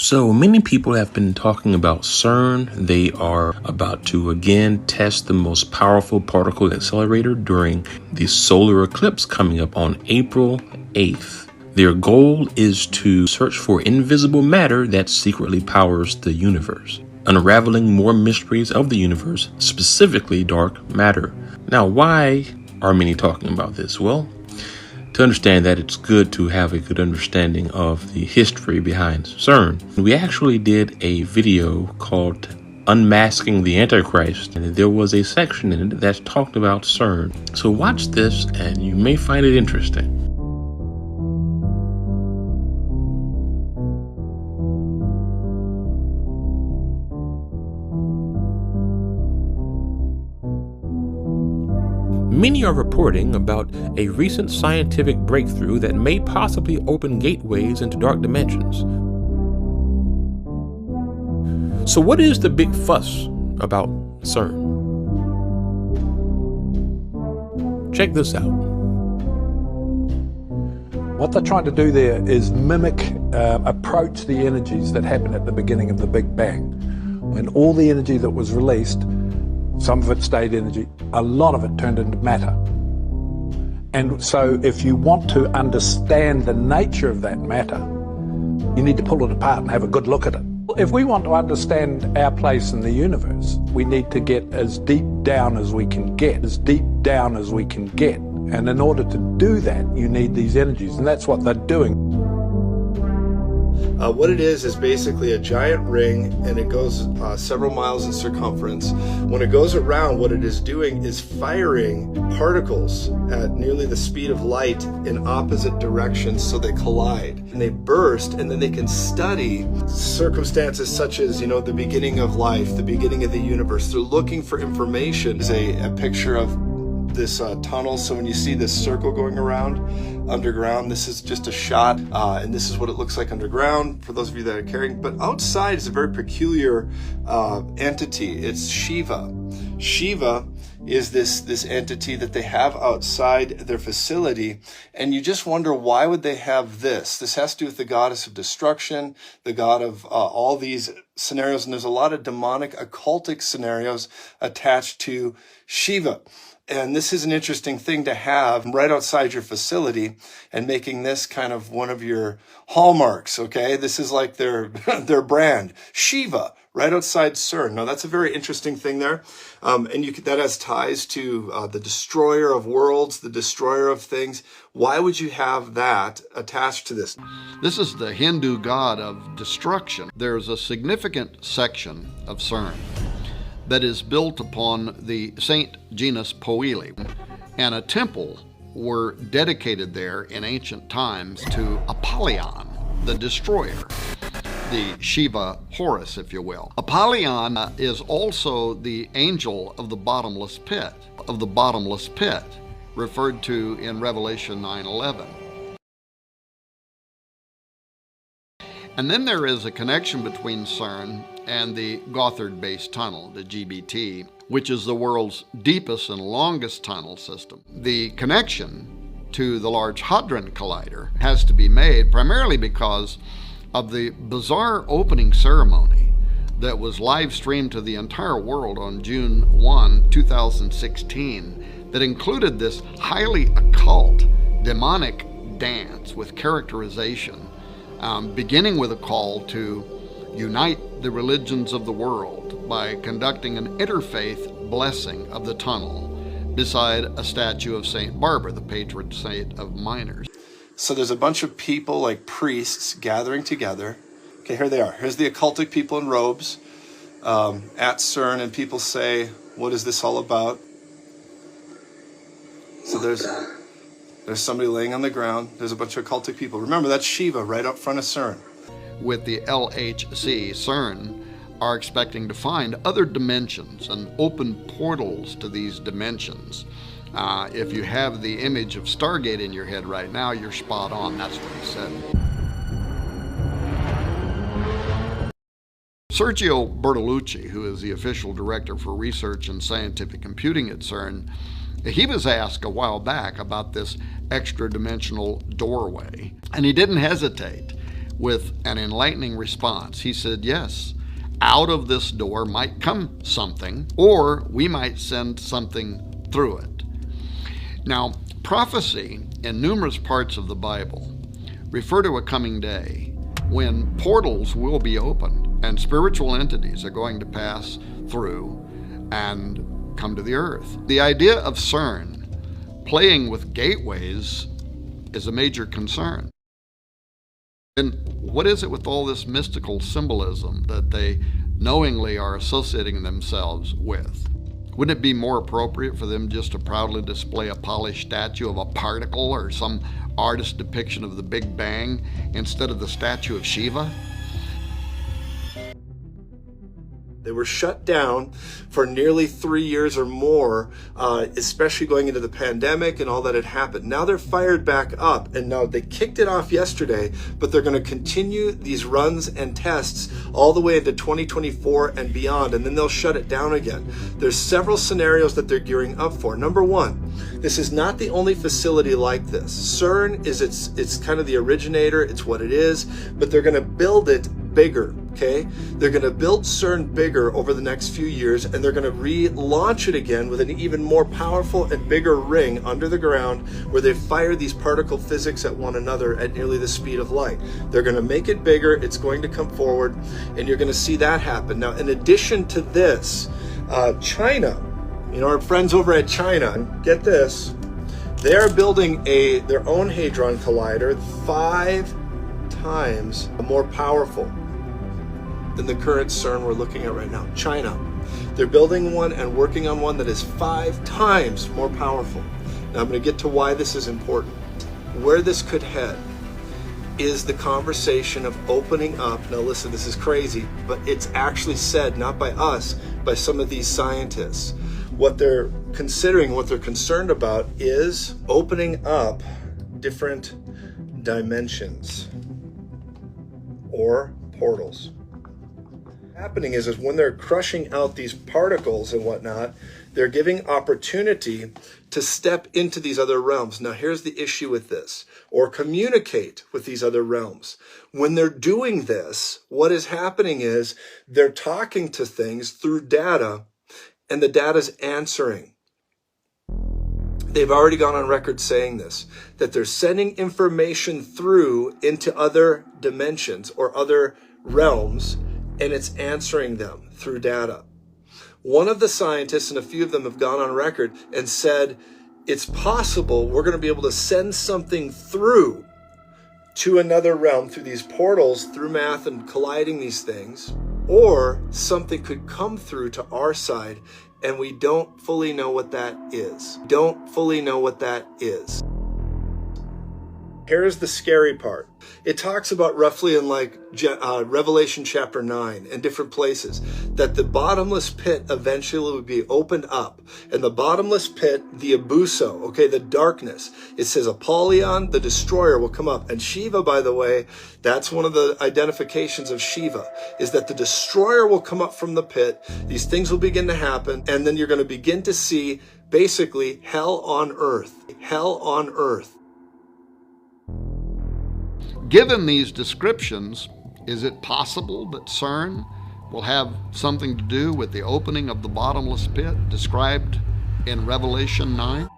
So many people have been talking about CERN. They are about to again test the most powerful particle accelerator during the solar eclipse coming up on April 8th. Their goal is to search for invisible matter that secretly powers the universe, unraveling more mysteries of the universe, specifically dark matter. Now, why are many talking about this? Well, to understand that, it's good to have a good understanding of the history behind CERN. We actually did a video called Unmasking the Antichrist, and there was a section in it that talked about CERN. So watch this and you may find it interesting. Many are reporting about a recent scientific breakthrough that may possibly open gateways into dark dimensions. So what is the big fuss about CERN? Check this out. What they're trying to do there is mimic, approach the energies that happened at the beginning of the Big Bang. When all the energy that was released, some of it stayed energy, a lot of it turned into matter. And so if you want to understand the nature of that matter, you need to pull it apart and have a good look at it. If we want to understand our place in the universe, we need to get as deep down as we can get, And in order to do that, you need these energies, and that's what they're doing. What it is basically a giant ring, and it goes several miles in circumference. When it goes around, what it is doing is firing particles at nearly the speed of light in opposite directions, so they collide and they burst, and then they can study circumstances such as, the beginning of life, the beginning of the universe. They're looking for information. There's a picture of this tunnel. So when you see this circle going around underground, this is just a shot, and this is what it looks like underground for those of you that are caring. But outside is a very peculiar entity. It's Shiva. Shiva is this entity that they have outside their facility, and you just wonder, why would they have this? This has to do with the goddess of destruction, the god of all these scenarios, and there's a lot of demonic occultic scenarios attached to Shiva. And this is an interesting thing to have right outside your facility, and making this kind of one of your hallmarks, okay? This is like their brand, Shiva, right outside CERN. Now, that's a very interesting thing there. And that has ties to the destroyer of worlds, the destroyer of things. Why would you have that attached to this? This is the Hindu god of destruction. There's a significant section of CERN that is built upon the Saint Genus Powili, and a temple were dedicated there in ancient times to Apollyon, the destroyer, the Shiva Horus, if you will. Apollyon is also the angel of the bottomless pit, referred to in Revelation 9:11. And then there is a connection between CERN and the Gothard-based tunnel, the GBT, which is the world's deepest and longest tunnel system. The connection to the Large Hadron Collider has to be made primarily because of the bizarre opening ceremony that was live streamed to the entire world on June 1, 2016, that included this highly occult, demonic dance with characterization, beginning with a call to unite the religions of the world by conducting an interfaith blessing of the tunnel beside a statue of Saint Barbara, the patron saint of miners. So there's a bunch of people, like priests, gathering together. Okay, here they are. Here's the occultic people in robes at CERN, and people say, what is this all about? So there's somebody laying on the ground. There's a bunch of occultic people. Remember, that's Shiva right up front of CERN. With the LHC, CERN are expecting to find other dimensions and open portals to these dimensions. If you have the image of Stargate in your head right now, you're spot on. That's what he said. Sergio Bertolucci, who is the official director for research and scientific computing at CERN, he was asked a while back about this extra-dimensional doorway, and he didn't hesitate with an enlightening response. He said, yes, out of this door might come something, or we might send something through it. Now, prophecy in numerous parts of the Bible refer to a coming day when portals will be opened and spiritual entities are going to pass through and come to the earth. The idea of CERN playing with gateways is a major concern. And what is it with all this mystical symbolism that they knowingly are associating themselves with? Wouldn't it be more appropriate for them just to proudly display a polished statue of a particle or some artist depiction of the Big Bang instead of the statue of Shiva? They were shut down for nearly 3 years or more, especially going into the pandemic and all that had happened. Now they're fired back up, and now they kicked it off yesterday, but they're going to continue these runs and tests all the way into 2024 and beyond, and then they'll shut it down again. There's several scenarios that they're gearing up for. Number one, this is not the only facility like this. CERN is it's kind of the originator, it's what it is, but they're going to build it bigger, okay? They're going to build CERN bigger over the next few years, and they're going to relaunch it again with an even more powerful and bigger ring under the ground where they fire these particle physics at one another at nearly the speed of light. They're going to make it bigger, it's going to come forward, and you're going to see that happen. Now, in addition to this, China, our friends over at China, get this, they're building their own Hadron Collider 5 times more powerful than the current CERN we're looking at right now. China. They're building one and working on one that is 5 times more powerful. Now I'm going to get to why this is important. Where this could head is the conversation of opening up. Now listen, this is crazy, but it's actually said, not by us, by some of these scientists. What they're considering, what they're concerned about is opening up different dimensions or portals. Happening is when they're crushing out these particles and whatnot, they're giving opportunity to step into these other realms. Now here's the issue with this, or communicate with these other realms. When they're doing this, what is happening is they're talking to things through data, and the data's answering. They've already gone on record saying this, that they're sending information through into other dimensions or other realms, and it's answering them through data. One of the scientists, and a few of them have gone on record and said, it's possible we're going to be able to send something through to another realm through these portals, through math and colliding these things, or something could come through to our side, and we don't fully know what that is. Don't fully know what that is. Here's the scary part. It talks about roughly in Revelation chapter 9 and different places that the bottomless pit eventually will be opened up. And the bottomless pit, the Abuso, okay, the darkness. It says Apollyon, the destroyer, will come up. And Shiva, by the way, that's one of the identifications of Shiva, is that the destroyer will come up from the pit. These things will begin to happen. And then you're going to begin to see basically hell on earth. Hell on earth. Given these descriptions, is it possible that CERN will have something to do with the opening of the bottomless pit described in Revelation 9?